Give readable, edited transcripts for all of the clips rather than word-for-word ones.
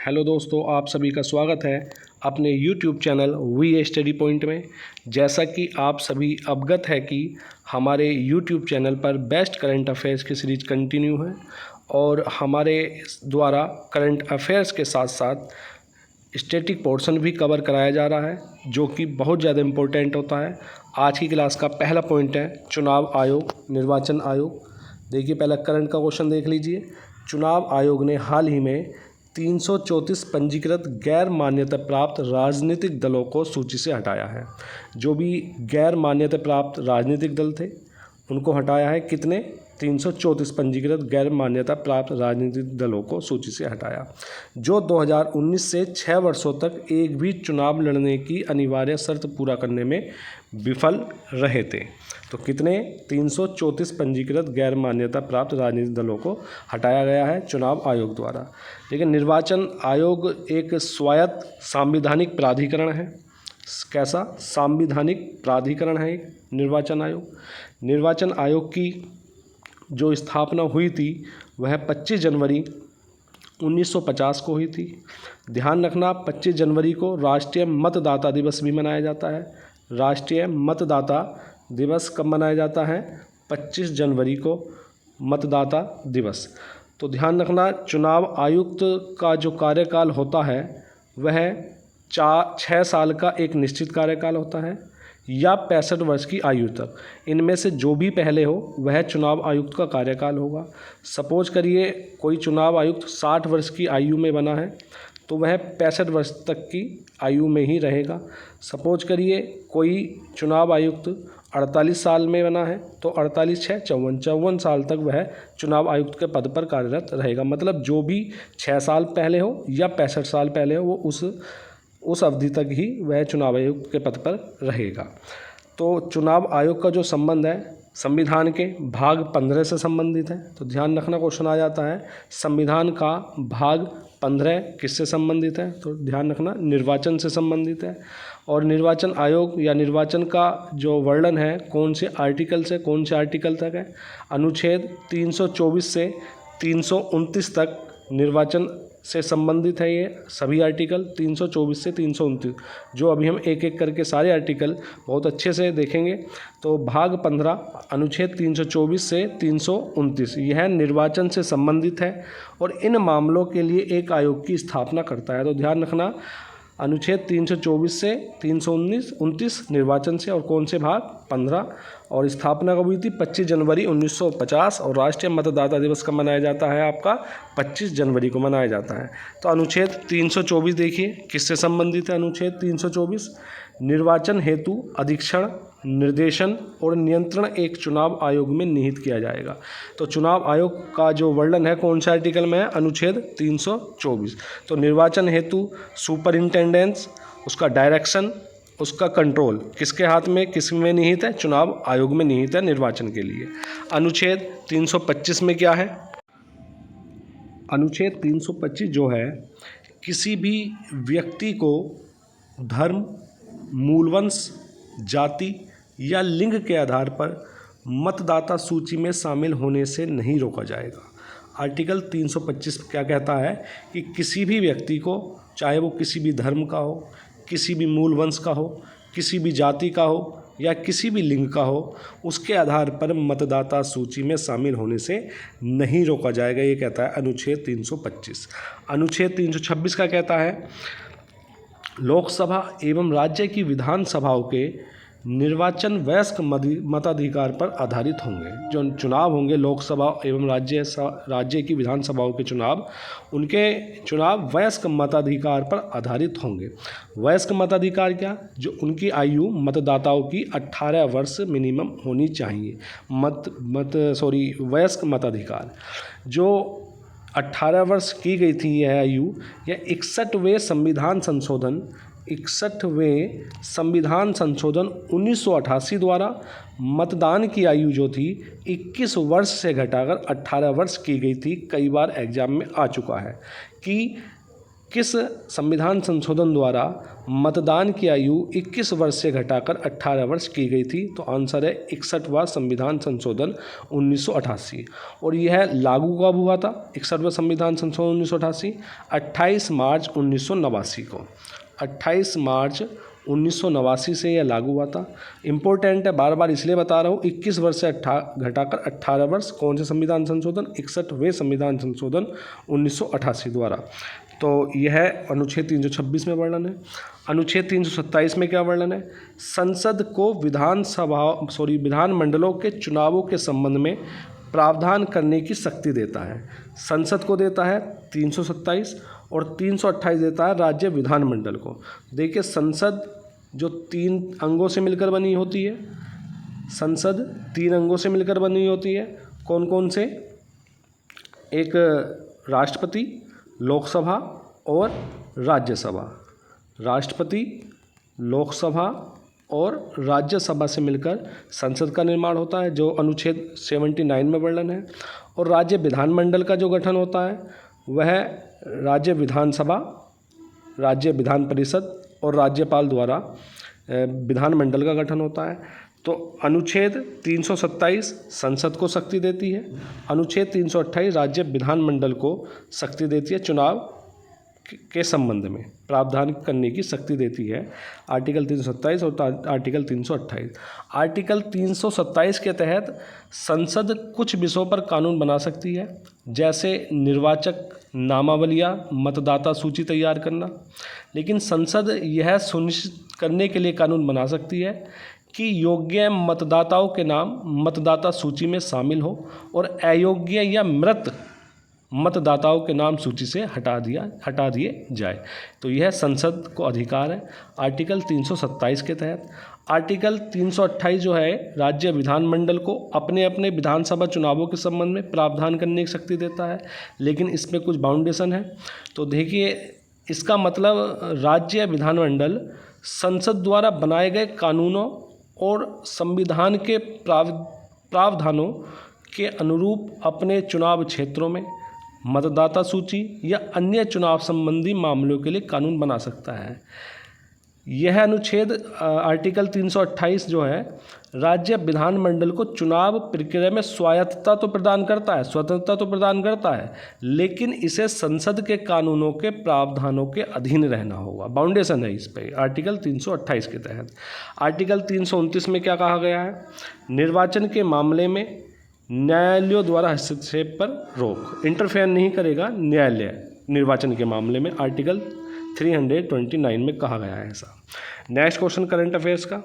Hello दोस्तों, आप सभी का स्वागत है अपने YouTube channel We Study Point में। जैसा कि आप सभी अवगत है कि हमारे YouTube चैनल पर बेस्ट करंट अफेयर्स की सीरीज कंटिन्यू है और हमारे द्वारा करंट अफेयर्स के साथ साथ स्टैटिक पोर्शन भी कवर कराया जा रहा है, जो कि बहुत ज़्यादा इम्पोर्टेंट होता है। आज की क्लास का पहला पॉइंट है चुनाव आयोग, निर्वाचन आयोग। देखिए, पहला करंट का क्वेश्चन देख लीजिए। चुनाव आयोग ने हाल ही में 334 पंजीकृत गैर मान्यता प्राप्त राजनीतिक दलों को सूची से हटाया है। जो भी गैर मान्यता प्राप्त राजनीतिक दल थे उनको हटाया है। कितने? 334 पंजीकृत गैर मान्यता प्राप्त राजनीतिक दलों को सूची से हटाया, जो 2019 से 6 वर्षों तक एक भी चुनाव लड़ने की अनिवार्य शर्त पूरा करने में विफल रहे थे। तो कितने? 334 पंजीकृत गैर मान्यता प्राप्त राजनीतिक दलों को हटाया गया है चुनाव आयोग द्वारा। लेकिन निर्वाचन आयोग एक स्वायत्त संवैधानिक प्राधिकरण है। कैसा? संवैधानिक प्राधिकरण है एक निर्वाचन आयोग। निर्वाचन आयोग की जो स्थापना हुई थी वह 25 जनवरी 1950 को हुई थी। ध्यान रखना, 25 जनवरी को राष्ट्रीय मतदाता दिवस भी मनाया जाता है। राष्ट्रीय मतदाता दिवस कब मनाया जाता है? 25 जनवरी को मतदाता दिवस। तो ध्यान रखना, चुनाव आयुक्त का जो कार्यकाल होता है वह 6 साल का एक निश्चित कार्यकाल होता है या 65 वर्ष की आयु तक। इनमें से जो भी पहले हो वह चुनाव आयुक्त का कार्यकाल होगा। सपोज करिए कोई चुनाव आयुक्त 60 वर्ष की आयु में बना है तो वह 65 वर्ष तक की आयु में ही रहेगा। सपोज करिए कोई चुनाव आयुक्त 48 साल में बना है तो 48 6 54 साल तक वह चुनाव आयुक्त के पद पर कार्यरत रहेगा। मतलब जो भी 6 साल पहले हो या 65 साल पहले हो वो उस अवधि तक ही वह चुनाव आयुक्त के पद पर रहेगा। तो चुनाव आयोग का जो संबंध है संविधान के भाग 15 से संबंधित है। तो ध्यान रखना, क्वेश्चन आ जाता है संविधान का भाग 15 किससे संबंधित है? तो ध्यान रखना, निर्वाचन से संबंधित है। और निर्वाचन आयोग या निर्वाचन का जो वर्णन है कौन से आर्टिकल से कौन से आर्टिकल तक है? अनुच्छेद 324 से 329 तक निर्वाचन से संबंधित है। ये सभी आर्टिकल 324 से 329, जो अभी हम एक एक करके सारे आर्टिकल बहुत अच्छे से देखेंगे। तो भाग 15 अनुच्छेद 324 से 329 यह निर्वाचन से संबंधित है और इन मामलों के लिए एक आयोग की स्थापना करता है। तो ध्यान रखना, अनुच्छेद 324 से 329 निर्वाचन से और कौन से भाग? 15। और स्थापना कब हुई थी? 25 जनवरी 1950। और राष्ट्रीय मतदाता दिवस कब मनाया जाता है? आपका 25 जनवरी को मनाया जाता है। तो अनुच्छेद 324 देखिए किससे संबंधित है। अनुच्छेद 324 निर्वाचन हेतु अधीक्षण, निर्देशन और नियंत्रण एक चुनाव आयोग में निहित किया जाएगा। तो चुनाव आयोग का जो वर्णन है कौन से आर्टिकल में है? अनुच्छेद 324। तो निर्वाचन हेतु सुपरिंटेंडेंस, उसका डायरेक्शन, उसका कंट्रोल किसके हाथ में, किस में निहित है? चुनाव आयोग में निहित है निर्वाचन के लिए। अनुच्छेद 325 में क्या है? अनुच्छेद 325 जो है किसी भी व्यक्ति को धर्म, मूलवंश, जाति या लिंग के आधार पर मतदाता सूची में शामिल होने से नहीं रोका जाएगा। आर्टिकल 325 क्या कहता है कि किसी भी व्यक्ति को, चाहे वो किसी भी धर्म का हो, किसी भी मूल वंश का हो, किसी भी जाति का हो या किसी भी लिंग का हो, उसके आधार पर मतदाता सूची में शामिल होने से नहीं रोका जाएगा। ये कहता है अनुच्छेद 325। अनुच्छेद 326 का कहता है लोकसभा एवं राज्य की विधानसभाओं के निर्वाचन वयस्क मताधिकार पर आधारित होंगे। जो चुनाव होंगे लोकसभा एवं राज्य की विधानसभाओं के चुनाव, उनके चुनाव वयस्क मताधिकार पर आधारित होंगे। वयस्क मताधिकार क्या? जो उनकी आयु मतदाताओं की 18 वर्ष मिनिमम होनी चाहिए। वयस्क मताधिकार जो 18 वर्ष की गई थी यह आयु, यह 61वें संविधान संशोधन 1988 द्वारा मतदान की आयु जो थी 21 वर्ष से घटाकर 18 वर्ष की गई थी। कई बार एग्जाम में आ चुका है कि किस संविधान संशोधन द्वारा मतदान की आयु 21 वर्ष से घटाकर 18 वर्ष की गई थी? तो आंसर है 61वां संविधान संशोधन 1988। और यह लागू कब हुआ था? 61वां संविधान संशोधन 1988 28 मार्च 1989 को। 28 मार्च 1989 से यह लागू हुआ था। इम्पोर्टेंट है, बार बार इसलिए बता रहा हूँ, 21 वर्ष से घटाकर 18 वर्ष। कौन से संविधान संशोधन? 61वें संविधान संशोधन 1988 द्वारा। तो यह अनुच्छेद 326 में वर्णन है। अनुच्छेद 327 में क्या वर्णन है? संसद को विधानमंडलों के चुनावों के संबंध में प्रावधान करने की शक्ति देता है। संसद को देता है 327 और 328 देता है राज्य विधानमंडल को। देखिए, संसद जो 3 अंगों से मिलकर बनी होती है, संसद 3 अंगों से मिलकर बनी होती है। कौन कौन से? एक राष्ट्रपति, लोकसभा और राज्यसभा। राष्ट्रपति, लोकसभा और राज्यसभा से मिलकर संसद का निर्माण होता है, जो अनुच्छेद 79 में वर्णन है। और राज्य विधानमंडल का जो गठन होता है वह राज्य विधानसभा, राज्य विधान परिषद और राज्यपाल द्वारा विधानमंडल का गठन होता है। तो अनुच्छेद 327 संसद को शक्ति देती है, अनुच्छेद 328 राज्य विधानमंडल को शक्ति देती है, चुनाव के संबंध में प्रावधान करने की शक्ति देती है। आर्टिकल 327 और आर्टिकल 328। आर्टिकल 327 के तहत संसद कुछ विषयों पर कानून बना सकती है, जैसे निर्वाचक नामावलियाँ, मतदाता सूची तैयार करना। लेकिन संसद यह सुनिश्चित करने के लिए कानून बना सकती है कि योग्य मतदाताओं के नाम मतदाता सूची में शामिल हो और अयोग्य या मृत मतदाताओं के नाम सूची से हटा दिए जाए। तो यह संसद को अधिकार है आर्टिकल 327 के तहत। आर्टिकल 328 जो है राज्य विधानमंडल को अपने अपने विधानसभा चुनावों के संबंध में प्रावधान करने की शक्ति देता है, लेकिन इसमें कुछ बाउंडेशन है। तो देखिए, इसका मतलब राज्य विधानमंडल संसद द्वारा बनाए गए कानूनों और संविधान के प्रावधानों के अनुरूप अपने चुनाव क्षेत्रों में मतदाता सूची या अन्य चुनाव संबंधी मामलों के लिए कानून बना सकता है। यह अनुच्छेद आर्टिकल 328 जो है राज्य विधानमंडल को चुनाव प्रक्रिया में स्वायत्तता तो प्रदान करता है, स्वतंत्रता तो प्रदान करता है, लेकिन इसे संसद के कानूनों के प्रावधानों के अधीन रहना होगा। बाउंडेशन है इस पर आर्टिकल 328 के तहत। आर्टिकल 329 में क्या कहा गया है? निर्वाचन के मामले में न्यायालयों द्वारा हस्तक्षेप पर रोक, इंटरफेयर नहीं करेगा न्यायालय निर्वाचन के मामले में, आर्टिकल 329 में कहा गया है ऐसा। नेक्स्ट क्वेश्चन करंट अफेयर्स का।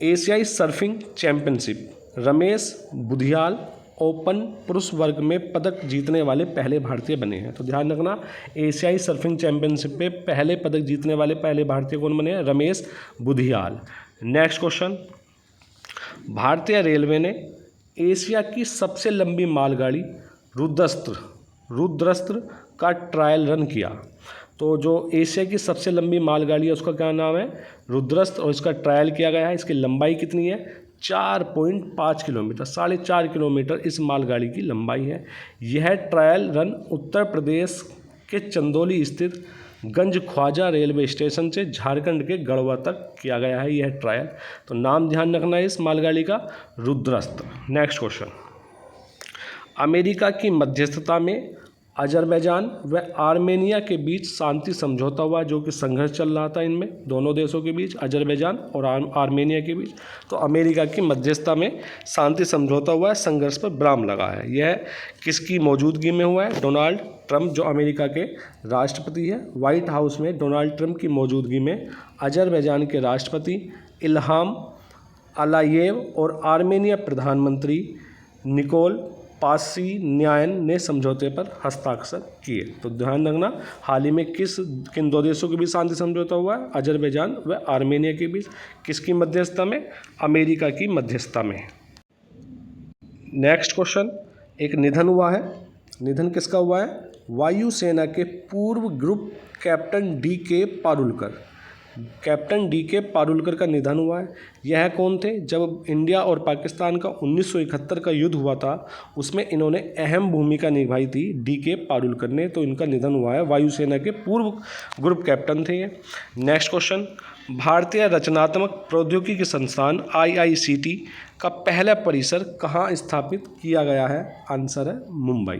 एशियाई surfing championship Ramesh Budhiyal open पुरुष वर्ग में पदक जीतने वाले पहले भारतीय बने हैं। तो ध्यान रखना, एशियाई सर्फिंग चैंपियनशिप पे पहले पदक जीतने वाले पहले भारतीय कौन बने हैं? रमेश बुधियाल। नेक्स्ट क्वेश्चन, भारतीय रेलवे ने एशिया की सबसे लंबी मालगाड़ी रुद्रस्त्र का ट्रायल रन किया। तो जो एशिया की सबसे लंबी मालगाड़ी है उसका क्या नाम है? रुद्रस्त्र, और इसका ट्रायल किया गया है। इसकी लंबाई कितनी है? 4.5 किलोमीटर, 4.5 किलोमीटर इस मालगाड़ी की लंबाई है। यह ट्रायल रन उत्तर प्रदेश के चंदौली स्थित गंज ख्वाजा रेलवे स्टेशन से झारखंड के गढ़वा तक किया गया है यह ट्रायल। तो नाम ध्यान रखना है इस मालगाड़ी का, रुद्रस्त्र। नेक्स्ट क्वेश्चन, अमेरिका की मध्यस्थता में अजरबैजान व आर्मेनिया के बीच शांति समझौता हुआ, जो कि संघर्ष चल रहा था इनमें दोनों देशों के बीच, अजरबैजान और आर्मेनिया के बीच। तो अमेरिका की मध्यस्थता में शांति समझौता हुआ है, संघर्ष पर विराम लगा है। यह किसकी मौजूदगी में हुआ है? डोनाल्ड ट्रंप जो अमेरिका के राष्ट्रपति है, व्हाइट हाउस में डोनाल्ड ट्रंप की मौजूदगी में अजरबैजान के राष्ट्रपति इल्हाम अलायेव और आर्मेनिया प्रधानमंत्री निकोल पाशिन्यान ने समझौते पर हस्ताक्षर किए। तो ध्यान रखना, हाल ही में किन दो देशों के बीच शांति समझौता हुआ है? अजरबैजान व आर्मेनिया के बीच। किसकी मध्यस्थता में? अमेरिका की मध्यस्थता में। नेक्स्ट क्वेश्चन, एक निधन हुआ है। निधन किसका हुआ है? वायुसेना के पूर्व group captain DK Parulkar. Captain DK. Parulkar का निधन हुआ है। यह कौन थे? जब इंडिया और पाकिस्तान का 1971 का युद्ध हुआ था उसमें इन्होंने अहम भूमिका निभाई थी डी.के. पारुलकर ने, तो इनका निधन हुआ है। वायुसेना के पूर्व ग्रुप कैप्टन थे ये। नेक्स्ट क्वेश्चन, भारतीय रचनात्मक प्रौद्योगिकी संस्थान IICT का पहला परिसर कहाँ स्थापित किया गया है? आंसर है मुंबई।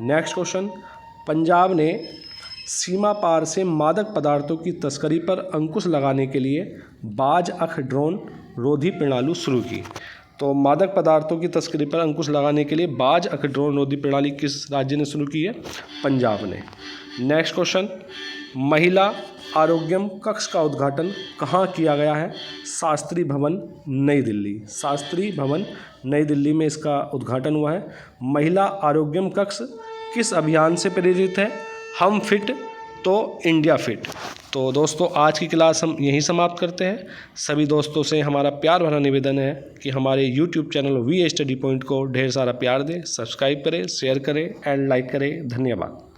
नेक्स्ट क्वेश्चन, पंजाब ने सीमा पार से मादक पदार्थों की तस्करी पर अंकुश लगाने के लिए बाज अख ड्रोन रोधी प्रणाली शुरू की। तो मादक पदार्थों की तस्करी पर अंकुश लगाने के लिए बाज अख ड्रोन रोधी प्रणाली किस राज्य ने शुरू की है? पंजाब ने। नेक्स्ट क्वेश्चन, महिला आरोग्यम कक्ष का उद्घाटन कहाँ किया गया है? शास्त्री भवन नई दिल्ली। शास्त्री भवन नई दिल्ली में इसका उद्घाटन हुआ है। महिला आरोग्यम कक्ष किस अभियान से प्रेरित है? हम फिट तो इंडिया फिट। तो दोस्तों आज की क्लास हम यहीं समाप्त करते हैं। सभी दोस्तों से हमारा प्यार भरा निवेदन है कि हमारे YouTube channel We Study Point को ढेर सारा प्यार दें, सब्सक्राइब करें, शेयर करें एंड लाइक करें। धन्यवाद।